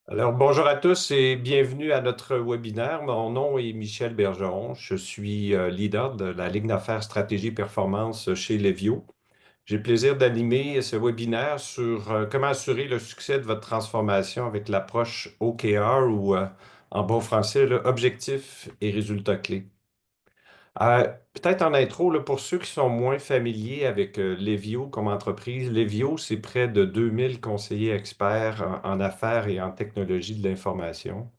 Alors, bonjour à tous et bienvenue à notre webinaire. Mon nom est Michel Bergeron. Je suis leader de la Ligue d'affaires stratégie performance chez Levio. J'ai le plaisir d'animer ce webinaire sur comment assurer le succès de votre transformation avec l'approche OKR ou en bon français, là, objectifs et résultats clés. Peut-être en intro, là, pour ceux qui sont moins familiers avec Levio comme entreprise, Levio, c'est près de 2000 conseillers experts en affaires et en technologie de l'information.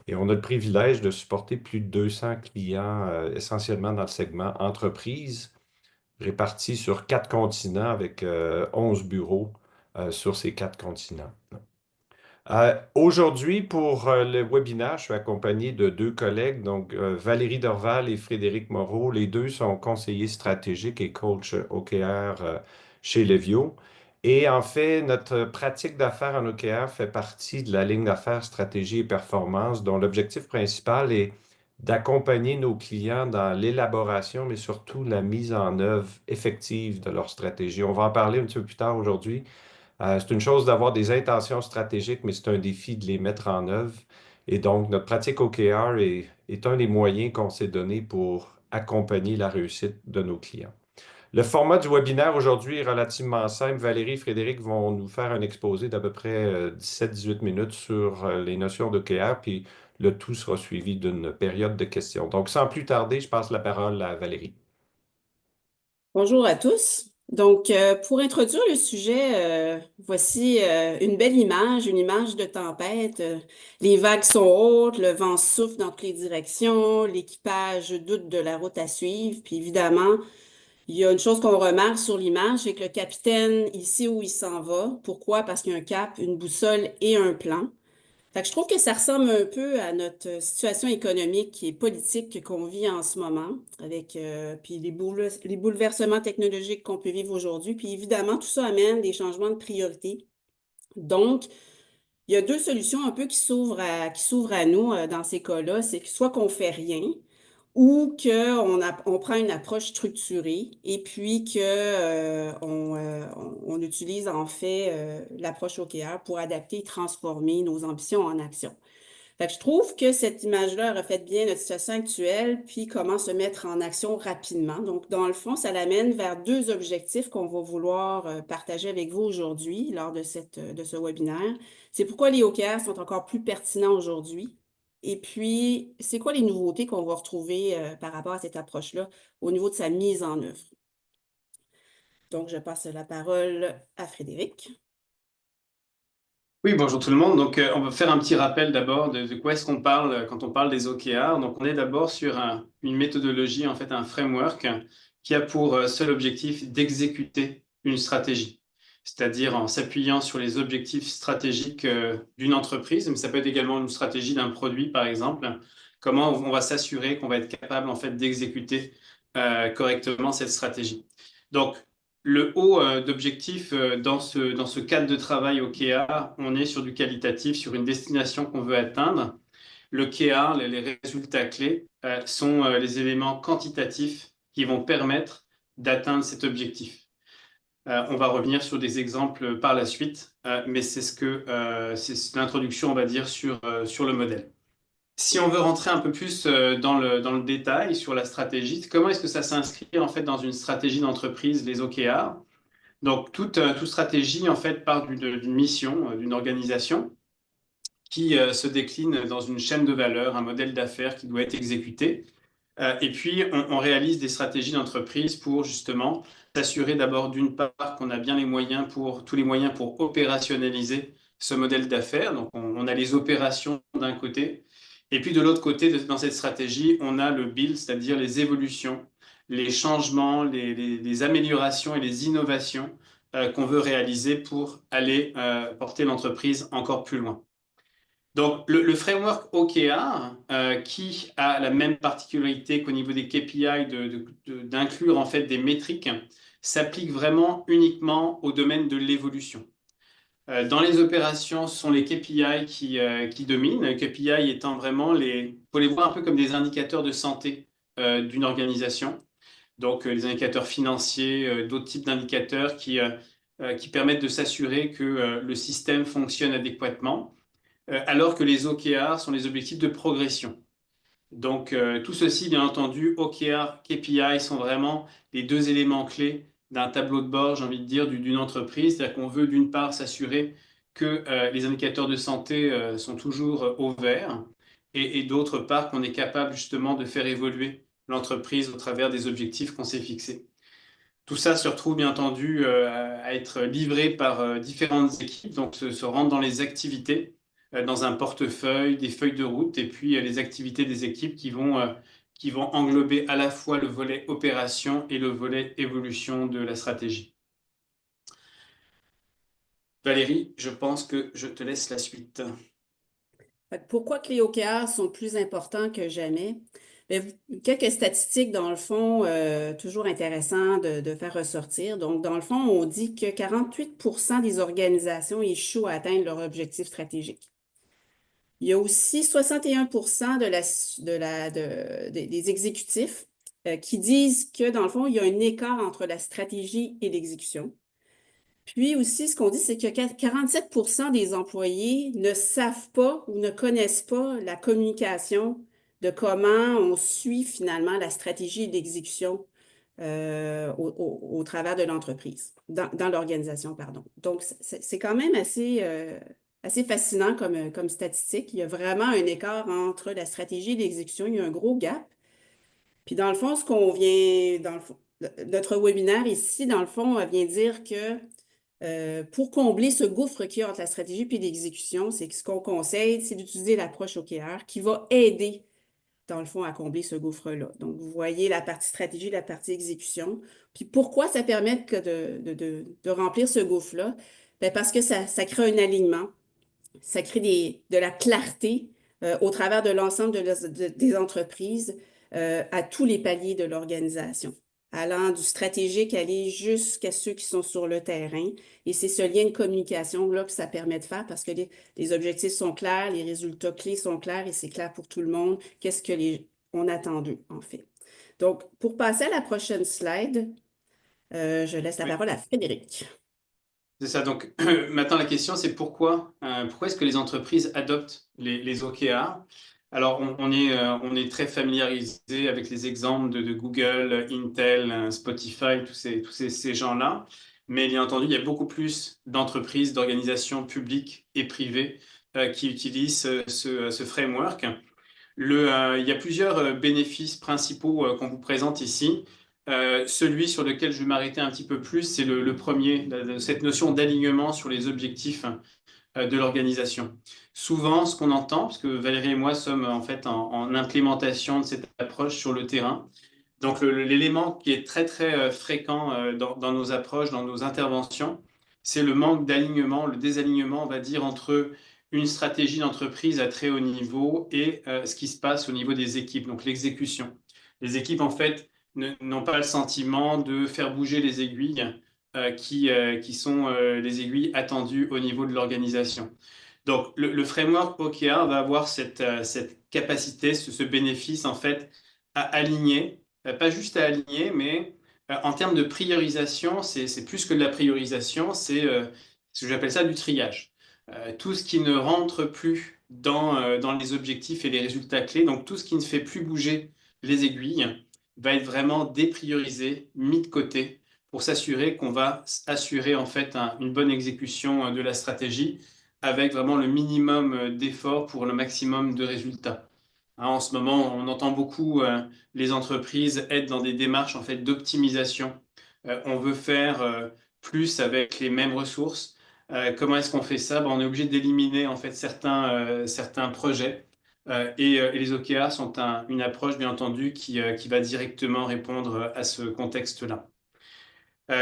Et on a le privilège de supporter plus de 200 clients, essentiellement dans le segment entreprise, répartis sur 4 continents avec 11 bureaux sur ces 4 continents. Aujourd'hui, pour le webinaire, je suis accompagné de deux collègues, donc Valérie Dorval et Frédéric Moreau. Les deux sont conseillers stratégiques et coach OKR chez Levio. Et en fait, notre pratique d'affaires en OKR fait partie de la ligne d'affaires stratégie et performance, dont l'objectif principal est d'accompagner nos clients dans l'élaboration, mais surtout la mise en œuvre effective de leur stratégie. On va en parler un petit peu plus tard aujourd'hui. C'est une chose d'avoir des intentions stratégiques, mais c'est un défi de les mettre en œuvre. Et donc, notre pratique OKR est un des moyens qu'on s'est donné pour accompagner la réussite de nos clients. Le format du webinaire aujourd'hui est relativement simple. Valérie et Frédéric vont nous faire un exposé d'à peu près 17-18 minutes sur les notions d'OKR, puis le tout sera suivi d'une période de questions. Donc, sans plus tarder, je passe la parole à Valérie. Bonjour à tous. Pour introduire le sujet, voici une image de tempête. Les vagues sont hautes, le vent souffle dans toutes les directions, l'équipage doute de la route à suivre. Puis évidemment, il y a une chose qu'on remarque sur l'image, c'est que le capitaine, il sait où il s'en va. Pourquoi? Parce qu'il y a un cap, une boussole et un plan. Fait que je trouve que ça ressemble un peu à notre situation économique et politique qu'on vit en ce moment, avec puis les bouleversements technologiques qu'on peut vivre aujourd'hui. Puis évidemment, tout ça amène des changements de priorité. Donc, il y a deux solutions un peu qui s'ouvrent à nous dans ces cas-là. C'est que soit qu'on fait rien ou on prend une approche structurée et puis on utilise en fait l'approche OKR pour adapter et transformer nos ambitions en action. Fait que je trouve que cette image-là reflète bien notre situation actuelle, puis comment se mettre en action rapidement. Donc, dans le fond, ça l'amène vers deux objectifs qu'on va vouloir partager avec vous aujourd'hui lors de ce webinaire. C'est pourquoi les OKR sont encore plus pertinents aujourd'hui. Et puis, c'est quoi les nouveautés qu'on va retrouver par rapport à cette approche-là au niveau de sa mise en œuvre. Donc, je passe la parole à Frédéric. Oui, bonjour tout le monde. On va faire un petit rappel d'abord de quoi est-ce qu'on parle quand on parle des OKR. Donc, on est d'abord sur une méthodologie, en fait, un framework qui a pour seul objectif d'exécuter une stratégie, c'est-à-dire en s'appuyant sur les objectifs stratégiques d'une entreprise, mais ça peut être également une stratégie d'un produit, par exemple. Comment on va s'assurer qu'on va être capable, en fait, d'exécuter correctement cette stratégie. Donc, le haut d'objectif dans ce cadre de travail au KEA, on est sur du qualitatif, sur une destination qu'on veut atteindre. Le KEA, les résultats clés, sont les éléments quantitatifs qui vont permettre d'atteindre cet objectif. On va revenir sur des exemples par la suite, mais c'est l'introduction, on va dire, sur le modèle. Si on veut rentrer un peu plus dans le détail sur la stratégie, comment est-ce que ça s'inscrit en fait dans une stratégie d'entreprise, les OKR? Donc, toute stratégie, en fait, part d'une mission, d'une organisation qui se décline dans une chaîne de valeur, un modèle d'affaires qui doit être exécuté. Et puis, on réalise des stratégies d'entreprise pour justement s'assurer d'abord, d'une part, qu'on a bien tous les moyens pour opérationnaliser ce modèle d'affaires. Donc, on a les opérations d'un côté. Et puis, de l'autre côté, dans cette stratégie, on a le build, c'est-à-dire les évolutions, les changements, les améliorations et les innovations qu'on veut réaliser pour aller porter l'entreprise encore plus loin. Donc, le framework OKR, qui a la même particularité qu'au niveau des KPI d'inclure en fait des métriques, s'applique vraiment uniquement au domaine de l'évolution. Dans les opérations, ce sont les KPI qui dominent, les KPI étant vraiment faut les voir un peu comme des indicateurs de santé d'une organisation. Donc, les indicateurs financiers, d'autres types d'indicateurs qui permettent de s'assurer que le système fonctionne adéquatement. alors que les OKR sont les objectifs de progression. Donc, tout ceci, bien entendu, OKR, KPI sont vraiment les deux éléments clés d'un tableau de bord, j'ai envie de dire, d'une entreprise. C'est-à-dire qu'on veut d'une part s'assurer que les indicateurs de santé sont toujours au vert et d'autre part qu'on est capable justement de faire évoluer l'entreprise au travers des objectifs qu'on s'est fixés. Tout ça se retrouve bien entendu à être livré par différentes équipes, donc se rentre dans les activités, dans un portefeuille, des feuilles de route, et puis les activités des équipes qui vont englober à la fois le volet opération et le volet évolution de la stratégie. Valérie, je pense que je te laisse la suite. Fait que pourquoi que les OKR sont plus importants que jamais? Bien, quelques statistiques, dans le fond, toujours intéressant de faire ressortir. Donc, dans le fond, on dit que 48% des organisations échouent à atteindre leur objectif stratégique. Il y a aussi 61% des exécutifs qui disent que, dans le fond, il y a un écart entre la stratégie et l'exécution. Puis aussi, ce qu'on dit, c'est que 47% des employés ne savent pas ou ne connaissent pas la communication de comment on suit finalement la stratégie d'exécution au travers de l'entreprise, dans l'organisation, pardon. Donc, c'est quand même assez fascinant comme statistique. Il y a vraiment un écart entre la stratégie et l'exécution. Il y a un gros gap. Puis dans le fond, notre webinaire ici, dans le fond, vient dire que pour combler ce gouffre qu'il y a entre la stratégie et l'exécution, c'est que ce qu'on conseille, c'est d'utiliser l'approche OKR qui va aider, dans le fond, à combler ce gouffre-là. Donc, vous voyez la partie stratégie, la partie exécution. Puis pourquoi ça permet de remplir ce gouffre-là? Bien, parce que ça crée un alignement, ça crée de la clarté au travers de l'ensemble des entreprises à tous les paliers de l'organisation, allant du stratégique, aller jusqu'à ceux qui sont sur le terrain. Et c'est ce lien de communication-là que ça permet de faire parce que les objectifs sont clairs, les résultats clés sont clairs et c'est clair pour tout le monde. Qu'est-ce que on attend d'eux, en fait. Donc, pour passer à la prochaine slide, je laisse la Oui. parole à Frédéric. C'est ça. Donc, maintenant, la question, c'est pourquoi est-ce que les entreprises adoptent les OKR? Alors, on est très familiarisé avec les exemples de Google, Intel, Spotify, tous ces gens-là. Mais bien entendu, il y a beaucoup plus d'entreprises, d'organisations publiques et privées qui utilisent ce framework. Il y a plusieurs bénéfices principaux qu'on vous présente ici. Celui sur lequel je vais m'arrêter un petit peu plus, c'est le premier, cette notion d'alignement sur les objectifs de l'organisation. Souvent, ce qu'on entend, parce que Valérie et moi sommes en fait en implémentation de cette approche sur le terrain, donc l'élément qui est très très fréquent dans nos approches, dans nos interventions, c'est le manque d'alignement, le désalignement, on va dire, entre une stratégie d'entreprise à très haut niveau et ce qui se passe au niveau des équipes, donc l'exécution. Les équipes, en fait, n'ont pas le sentiment de faire bouger les aiguilles qui sont les aiguilles attendues au niveau de l'organisation. Donc, le framework OKR va avoir cette capacité, ce bénéfice, en fait, à aligner, pas juste à aligner, mais en termes de priorisation, c'est plus que de la priorisation, c'est ce que j'appelle ça du triage. Tout ce qui ne rentre plus dans les objectifs et les résultats clés, donc tout ce qui ne fait plus bouger les aiguilles, va être vraiment dépriorisé, mis de côté, pour s'assurer qu'on va assurer en fait une bonne exécution de la stratégie avec vraiment le minimum d'efforts pour le maximum de résultats. Hein, en ce moment, on entend beaucoup les entreprises être dans des démarches en fait d'optimisation. On veut faire plus avec les mêmes ressources. Comment est-ce qu'on fait ça? Ben, on est obligé d'éliminer en fait certains projets. Et les OKR sont une approche, bien entendu, qui va directement répondre à ce contexte-là.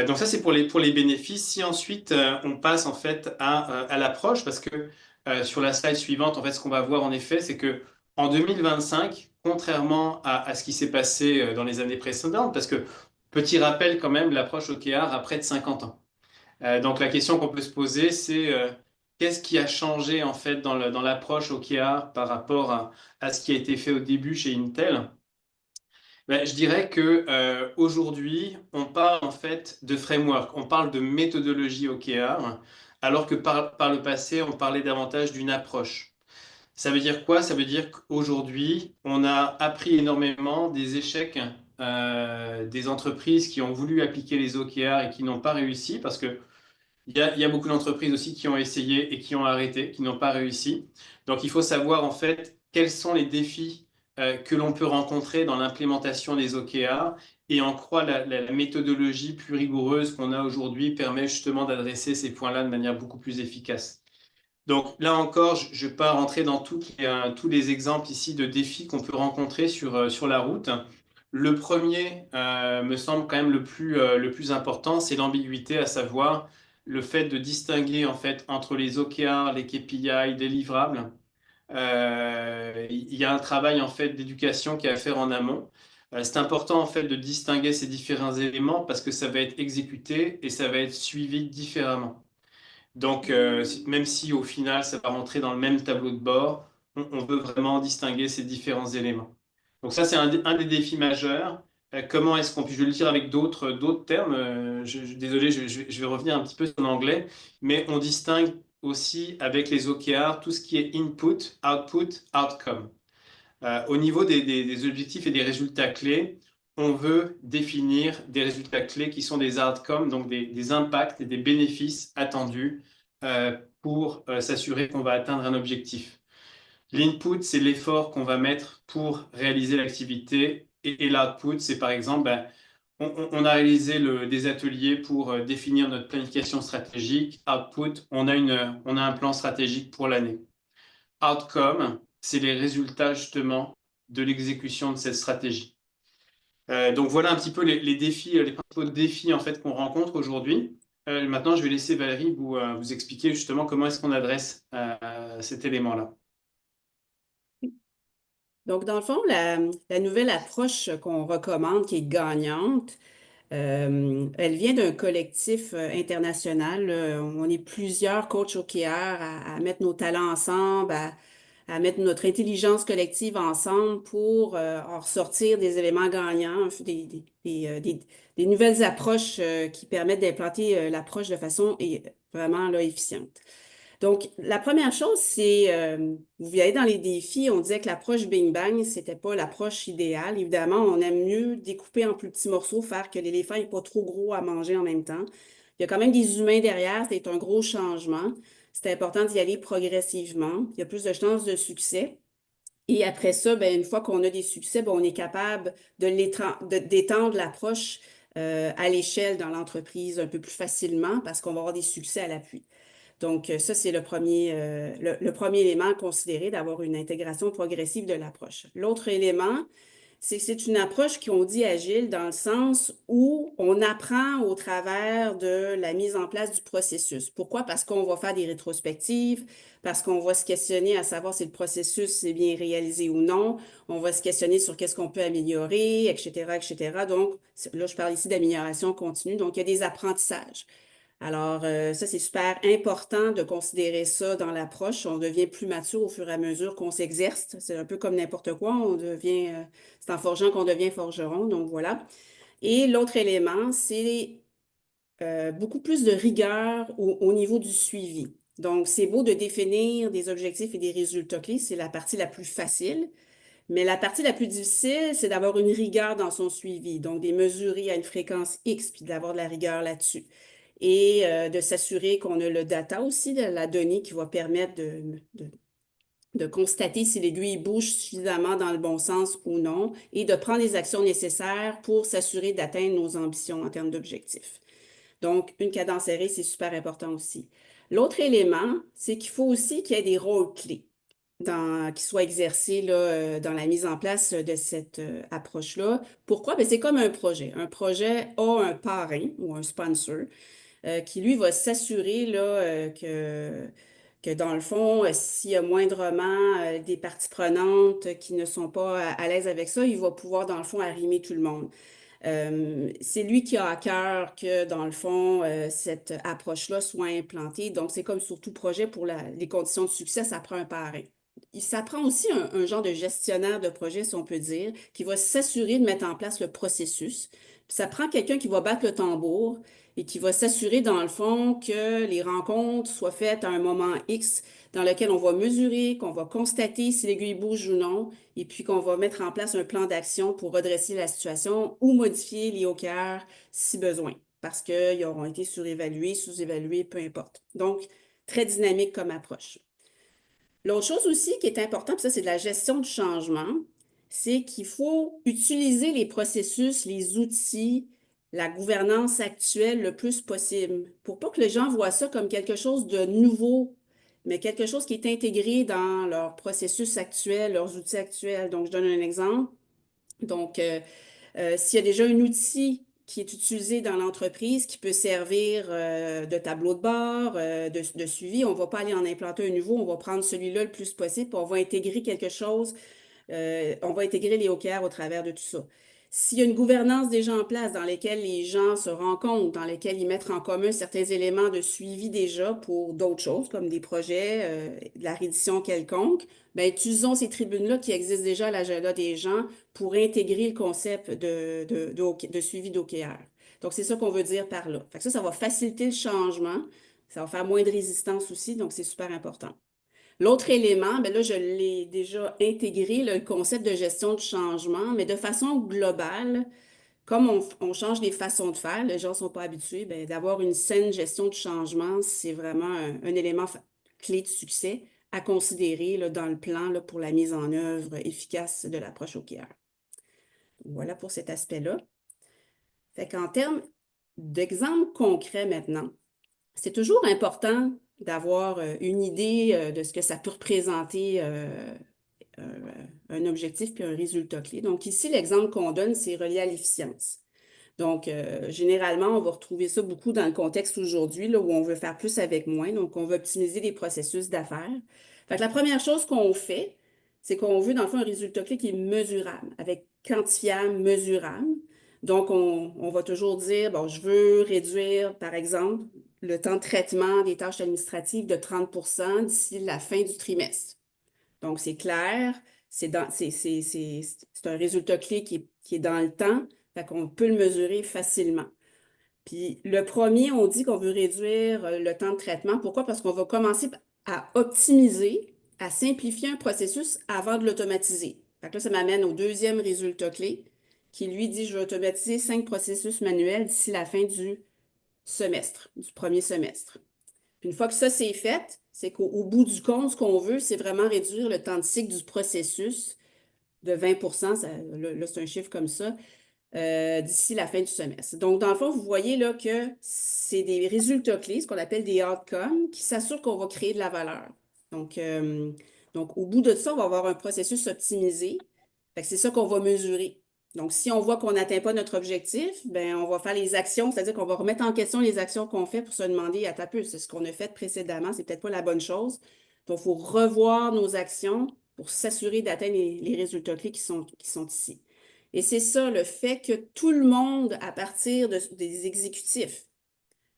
Donc ça, c'est pour les bénéfices. Si ensuite, on passe en fait à l'approche, parce que sur la slide suivante, en fait, ce qu'on va voir en effet, c'est que en 2025, contrairement à ce qui s'est passé dans les années précédentes, parce que, petit rappel quand même, l'approche OKR a près de 50 ans. Donc la question qu'on peut se poser, c'est qu'est-ce qui a changé en fait dans l'approche OKR par rapport à ce qui a été fait au début chez Intel? Ben, je dirais que aujourd'hui, on parle en fait de framework, on parle de méthodologie OKR, alors que par le passé, on parlait davantage d'une approche. Ça veut dire quoi? Ça veut dire qu'aujourd'hui, on a appris énormément des échecs des entreprises qui ont voulu appliquer les OKR et qui n'ont pas réussi, parce que il y a beaucoup d'entreprises aussi qui ont essayé et qui ont arrêté, qui n'ont pas réussi. Donc, il faut savoir en fait quels sont les défis que l'on peut rencontrer dans l'implémentation des OKR et en quoi la méthodologie plus rigoureuse qu'on a aujourd'hui permet justement d'adresser ces points-là de manière beaucoup plus efficace. Donc là encore, je ne vais pas rentrer dans tous les exemples ici de défis qu'on peut rencontrer sur la route. Le premier me semble quand même le plus important, c'est l'ambiguïté, à savoir le fait de distinguer en fait entre les OKR, les KPI, des livrables. Il y a un travail en fait d'éducation qui est à faire en amont. C'est important en fait de distinguer ces différents éléments parce que ça va être exécuté et ça va être suivi différemment. Donc, même si au final, ça va rentrer dans le même tableau de bord, on veut vraiment distinguer ces différents éléments. Donc ça, c'est un des défis majeurs. Comment est-ce qu'on peut, je vais le dire avec d'autres termes, désolé, je vais revenir un petit peu en anglais, mais on distingue aussi avec les OKR tout ce qui est input, output, outcome. Au niveau des objectifs et des résultats clés, on veut définir des résultats clés qui sont des outcomes, donc des impacts et des bénéfices attendus pour s'assurer qu'on va atteindre un objectif. L'input, c'est l'effort qu'on va mettre pour réaliser l'activité et l'output, c'est par exemple, on a réalisé des ateliers pour définir notre planification stratégique. Output, on a un plan stratégique pour l'année. Outcome, c'est les résultats justement de l'exécution de cette stratégie. Donc voilà un petit peu les défis, les principaux défis en fait qu'on rencontre aujourd'hui. Maintenant, je vais laisser Valérie vous expliquer justement comment est-ce qu'on adresse cet élément-là. Donc, dans le fond, la nouvelle approche qu'on recommande, qui est gagnante, elle vient d'un collectif international. On est plusieurs coachs OKR à mettre nos talents ensemble, à mettre notre intelligence collective ensemble pour en ressortir des éléments gagnants, des nouvelles approches qui permettent d'implanter l'approche de façon vraiment là, efficiente. Donc, la première chose, c'est, vous voyez dans les défis, on disait que l'approche Bing Bang, c'était pas l'approche idéale. Évidemment, on aime mieux découper en plus petits morceaux, faire que l'éléphant n'est pas trop gros à manger en même temps. Il y a quand même des humains derrière, c'est un gros changement. C'est important d'y aller progressivement. Il y a plus de chances de succès. Et après ça, ben, une fois qu'on a des succès, ben, on est capable d'étendre l'approche à l'échelle dans l'entreprise un peu plus facilement parce qu'on va avoir des succès à l'appui. Donc, ça, c'est le premier élément à considérer, d'avoir une intégration progressive de l'approche. L'autre élément, c'est que c'est une approche qu'on dit agile dans le sens où on apprend au travers de la mise en place du processus. Pourquoi? Parce qu'on va faire des rétrospectives, parce qu'on va se questionner à savoir si le processus est bien réalisé ou non. On va se questionner sur qu'est-ce qu'on peut améliorer, etc., etc. Donc, là, je parle ici d'amélioration continue. Donc, il y a des apprentissages. Alors, ça, c'est super important de considérer ça dans l'approche. On devient plus mature au fur et à mesure qu'on s'exerce. C'est un peu comme n'importe quoi. C'est en forgeant qu'on devient forgeron. Donc, voilà. Et l'autre élément, c'est beaucoup plus de rigueur au niveau du suivi. Donc, c'est beau de définir des objectifs et des résultats clés. C'est la partie la plus facile. Mais la partie la plus difficile, c'est d'avoir une rigueur dans son suivi, donc de mesurer à une fréquence X, puis d'avoir de la rigueur là-dessus. Et de s'assurer qu'on a le data aussi, de la donnée qui va permettre de constater si l'aiguille bouge suffisamment dans le bon sens ou non, et de prendre les actions nécessaires pour s'assurer d'atteindre nos ambitions en termes d'objectifs. Donc, une cadence serrée, c'est super important aussi. L'autre élément, c'est qu'il faut aussi qu'il y ait des rôles clés qui soient exercés là, dans la mise en place de cette approche-là. Pourquoi? Bien, c'est comme un projet. Un projet a un parrain ou un sponsor qui, lui, va s'assurer là, que, dans le fond, s'il y a moindrement des parties prenantes qui ne sont pas à l'aise avec ça, il va pouvoir, dans le fond, arrimer tout le monde. C'est lui qui a à cœur que, dans le fond, cette approche-là soit implantée. Donc, c'est comme sur tout projet, pour les conditions de succès, ça prend un parrain. Ça prend aussi un genre de gestionnaire de projet, si on peut dire, qui va s'assurer de mettre en place le processus. Puis ça prend quelqu'un qui va battre le tambour et qui va s'assurer, dans le fond, que les rencontres soient faites à un moment X dans lequel on va mesurer, qu'on va constater si l'aiguille bouge ou non, et puis qu'on va mettre en place un plan d'action pour redresser la situation ou modifier les OKR si besoin, parce qu'ils auront été surévalués, sous-évalués, peu importe. Donc, très dynamique comme approche. L'autre chose aussi qui est importante, puis ça, c'est de la gestion du changement, c'est qu'il faut utiliser les processus, les outils, la gouvernance actuelle le plus possible pour pas que les gens voient ça comme quelque chose de nouveau, mais quelque chose qui est intégré dans leur processus actuel, leurs outils actuels. Donc, je donne un exemple. Donc, s'il y a déjà un outil qui est utilisé dans l'entreprise qui peut servir de tableau de bord, de suivi, on ne va pas aller en implanter un nouveau, on va prendre celui-là le plus possible, puis on va intégrer quelque chose, on va intégrer les OKR au travers de tout ça. S'il y a une gouvernance déjà en place dans laquelle les gens se rencontrent, dans lesquels ils mettent en commun certains éléments de suivi déjà pour d'autres choses, comme des projets, de la reddition quelconque, bien, utilisons ces tribunes-là qui existent déjà à l'agenda des gens pour intégrer le concept de suivi d'OKR. Donc, c'est ça qu'on veut dire par là. Fait que ça va faciliter le changement, ça va faire moins de résistance aussi, donc c'est super important. L'autre élément, bien là, je l'ai déjà intégré, le concept de gestion du changement, mais de façon globale, comme on change les façons de faire, les gens ne sont pas habitués, bien, d'avoir une saine gestion du changement, c'est vraiment un élément clé de succès à considérer là, dans le plan là, pour la mise en œuvre efficace de l'approche OKR. Voilà pour cet aspect-là. Fait qu'en termes d'exemples concrets maintenant, c'est toujours important d'avoir une idée de ce que ça peut représenter un objectif puis un résultat clé. Donc ici, l'exemple qu'on donne, c'est relié à l'efficience. Donc, généralement, on va retrouver ça beaucoup dans le contexte aujourd'hui, là, où on veut faire plus avec moins. Donc, on veut optimiser les processus d'affaires. Fait que la première chose qu'on fait, c'est qu'on veut, dans le fond, un résultat clé qui est mesurable, avec quantifiable, mesurable. Donc, on va toujours dire, bon, je veux réduire, par exemple, le temps de traitement des tâches administratives de 30 d'ici la fin du trimestre. Donc, c'est clair, c'est un résultat clé qui est dans le temps, fait qu'on peut le mesurer facilement. Puis le premier, on dit qu'on veut réduire le temps de traitement. Pourquoi? Parce qu'on va commencer à optimiser, à simplifier un processus avant de l'automatiser. Fait que là, ça m'amène au deuxième résultat clé qui, lui, dit, je vais automatiser 5 processus manuels d'ici la fin du semestre, du premier semestre. Puis une fois que ça, c'est fait, c'est qu'au bout du compte, ce qu'on veut, c'est vraiment réduire le temps de cycle du processus de 20 là, c'est un chiffre comme ça, d'ici la fin du semestre. Donc, dans le fond, vous voyez là que c'est des résultats clés, ce qu'on appelle des outcomes, qui s'assurent qu'on va créer de la valeur. Donc, au bout de ça, on va avoir un processus optimisé. Fait que c'est ça qu'on va mesurer. Donc, si on voit qu'on n'atteint pas notre objectif, ben, on va faire les actions, c'est-à-dire qu'on va remettre en question les actions qu'on fait pour se demander, à taper, c'est ce qu'on a fait précédemment, c'est peut-être pas la bonne chose. Donc, il faut revoir nos actions pour s'assurer d'atteindre les résultats clés qui sont ici. Et c'est ça, le fait que tout le monde, à partir des exécutifs,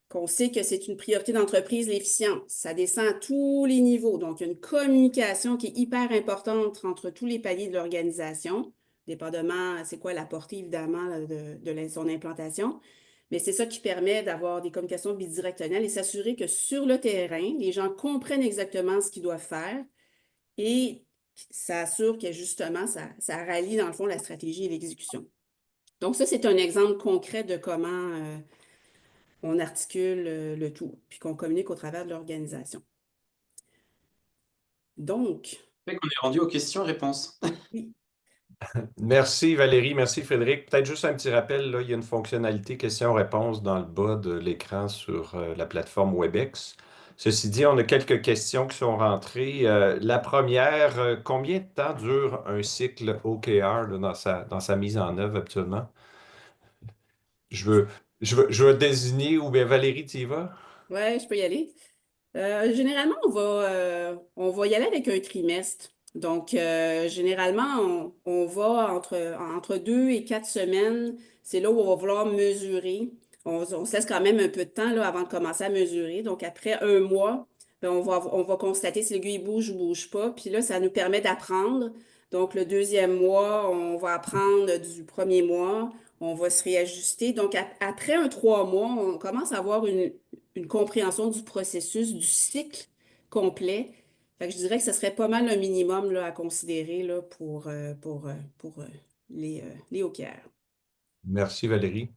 qu'on sait que c'est une priorité d'entreprise, l'efficience, ça descend à tous les niveaux. Donc, il y a une communication qui est hyper importante entre tous les paliers de l'organisation, dépendamment, c'est quoi la portée, évidemment, de son implantation. Mais c'est ça qui permet d'avoir des communications bidirectionnelles et s'assurer que sur le terrain, les gens comprennent exactement ce qu'ils doivent faire et ça assure que justement, ça rallie dans le fond la stratégie et l'exécution. Donc ça, c'est un exemple concret de comment on articule le tout, puis qu'on communique au travers de l'organisation. Donc, On est rendu aux questions-réponses. oui. Merci Valérie, merci Frédéric. Peut-être juste un petit rappel, là, il y a une fonctionnalité questions-réponses dans le bas de l'écran sur la plateforme WebEx. Ceci dit, on a quelques questions qui sont rentrées. La première, combien de temps dure un cycle OKR là, dans sa mise en œuvre actuellement? Je veux, je veux désigner, ou bien Valérie, tu y vas? Ouais, je peux y aller. Généralement, on va y aller avec un trimestre. Donc, généralement, on va entre 2 et 4 semaines. C'est là où on va vouloir mesurer. On se laisse quand même un peu de temps là, avant de commencer à mesurer. Donc, après un mois, ben, on va constater si l'aiguille bouge ou bouge pas. Puis là, ça nous permet d'apprendre. Donc, le deuxième mois, on va apprendre du premier mois. on va se réajuster. Donc, après un 3 mois, on commence à avoir une compréhension du processus, du cycle complet. Fait que je dirais que ce serait pas mal le minimum là, à considérer là, pour les OKR. Merci Valérie.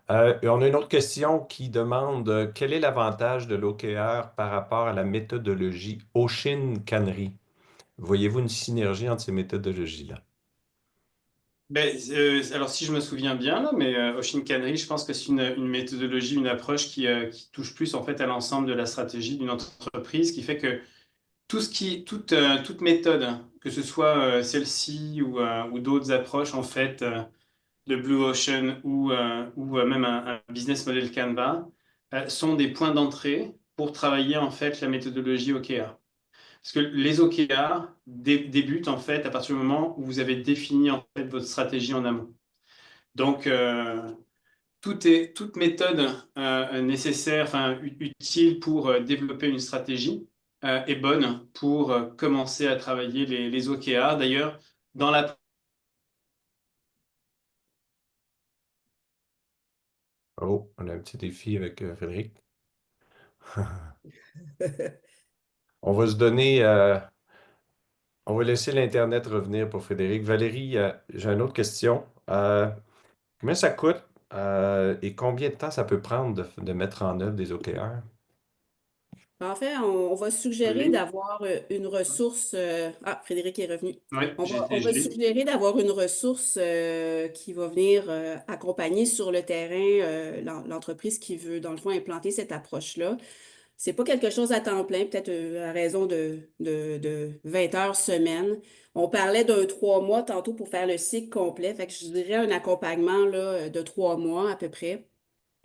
Et on a une autre question qui demande quel est l'avantage de l'OKR par rapport à la méthodologie Oshin-Kanri? Voyez-vous une synergie entre ces méthodologies-là? Alors, si je me souviens bien, là, mais Oshin Kanri, je pense que c'est une méthodologie, une approche qui touche plus en fait à l'ensemble de la stratégie d'une entreprise, qui fait que toute méthode, que ce soit celle-ci ou d'autres approches en fait de Blue Ocean ou même un business model Canva, sont des points d'entrée pour travailler en fait la méthodologie OKR. Parce que les OKR débutent en fait à partir du moment où vous avez défini en fait votre stratégie en amont. Donc, toute méthode nécessaire, enfin utile pour développer une stratégie est bonne pour commencer à travailler les OKR. D'ailleurs, dans la... Oh, on a un petit défi avec Frédéric. On va se donner, on va laisser l'Internet revenir pour Frédéric. Valérie, j'ai une autre question. Combien ça coûte et combien de temps ça peut prendre de mettre en œuvre des OKR? En fait, on va suggérer Valérie? d'avoir une ressource. Ah, Frédéric est revenu. Oui, On va je l'ai. suggérer d'avoir une ressource qui va venir accompagner sur le terrain l'entreprise qui veut, dans le fond, implanter cette approche-là. C'est pas quelque chose à temps plein, peut-être à raison de 20 heures semaine. On parlait d'un 3 mois tantôt pour faire le cycle complet. Fait que je dirais un accompagnement là, de 3 mois à peu près.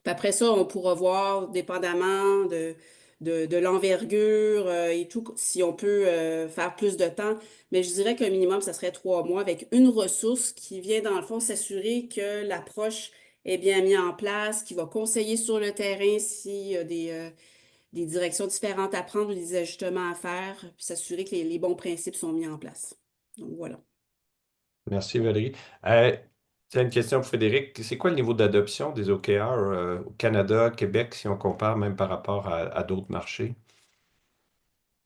Puis après ça, on pourra voir, dépendamment de l'envergure et tout, si on peut faire plus de temps. Mais je dirais qu'un minimum, ça serait 3 mois avec une ressource qui vient, dans le fond, s'assurer que l'approche est bien mise en place, qui va conseiller sur le terrain s'il y a des directions différentes à prendre ou des ajustements à faire, puis s'assurer que les bons principes sont mis en place. Donc voilà. Merci Valérie. Euh, Tiens, une question pour Frédéric. C'est quoi le niveau d'adoption des OKR au Canada, Québec, si on compare même par rapport à d'autres marchés?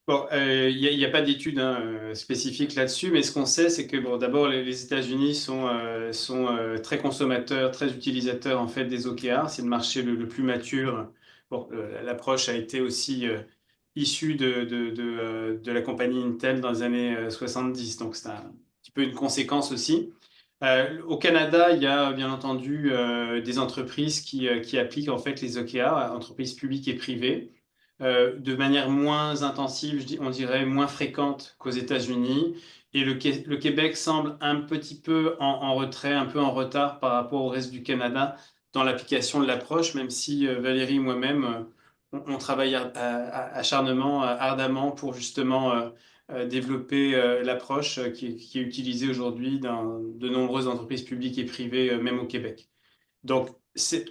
Bon, il y a pas d'études spécifiques là-dessus, mais ce qu'on sait, c'est que bon, d'abord, les États-Unis sont très consommateurs, très utilisateurs en fait des OKR. C'est le marché le plus mature. Bon, l'approche a été aussi issue de la compagnie Intel dans les années 70, donc c'est un petit peu une conséquence aussi. Au Canada, il y a bien entendu des entreprises qui appliquent en fait les OKR, entreprises publiques et privées de manière moins intensive, on dirait moins fréquente qu'aux États-Unis. Et le Québec semble un petit peu en retrait, un peu en retard par rapport au reste du Canada dans l'application de l'approche, même si Valérie et moi-même, on travaille acharnement, ardemment pour justement développer l'approche qui est utilisée aujourd'hui dans de nombreuses entreprises publiques et privées, même au Québec. Donc,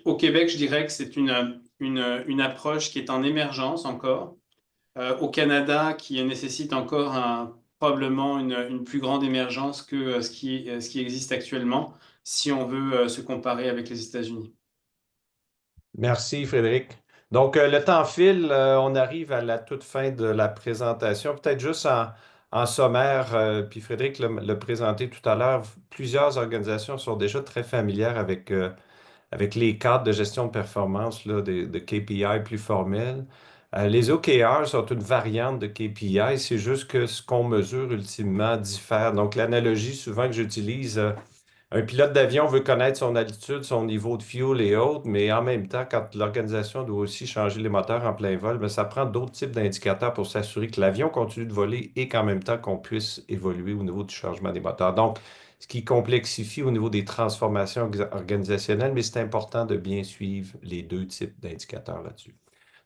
au Québec, je dirais que c'est une approche qui est en émergence encore. Au Canada, qui nécessite encore probablement une plus grande émergence que ce qui existe actuellement, si on veut se comparer avec les États-Unis. Merci Frédéric. Donc, le temps file, on arrive à la toute fin de la présentation. Peut-être juste en sommaire, puis Frédéric l'a présenté tout à l'heure, plusieurs organisations sont déjà très familières avec les cadres de gestion de performance là, de KPI plus formels. Les OKR sont une variante de KPI, c'est juste que ce qu'on mesure ultimement diffère. Donc, l'analogie souvent que j'utilise, un pilote d'avion veut connaître son altitude, son niveau de fuel et autres, mais en même temps, quand l'organisation doit aussi changer les moteurs en plein vol, ben, ça prend d'autres types d'indicateurs pour s'assurer que l'avion continue de voler et qu'en même temps qu'on puisse évoluer au niveau du changement des moteurs. Donc, ce qui complexifie au niveau des transformations organisationnelles, mais c'est important de bien suivre les deux types d'indicateurs là-dessus.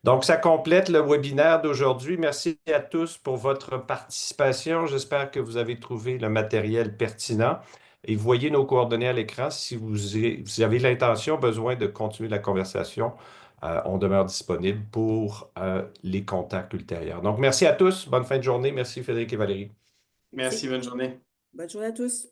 Donc, ça complète le webinaire d'aujourd'hui. Merci à tous pour votre participation. J'espère que vous avez trouvé le matériel pertinent. Et voyez nos coordonnées à l'écran si vous avez l'intention, besoin de continuer la conversation. On demeure disponible pour les contacts ultérieurs. Donc, merci à tous. Bonne fin de journée. Merci Frédéric et Valérie. Merci, Merci. bonne journée. Bonne journée à tous.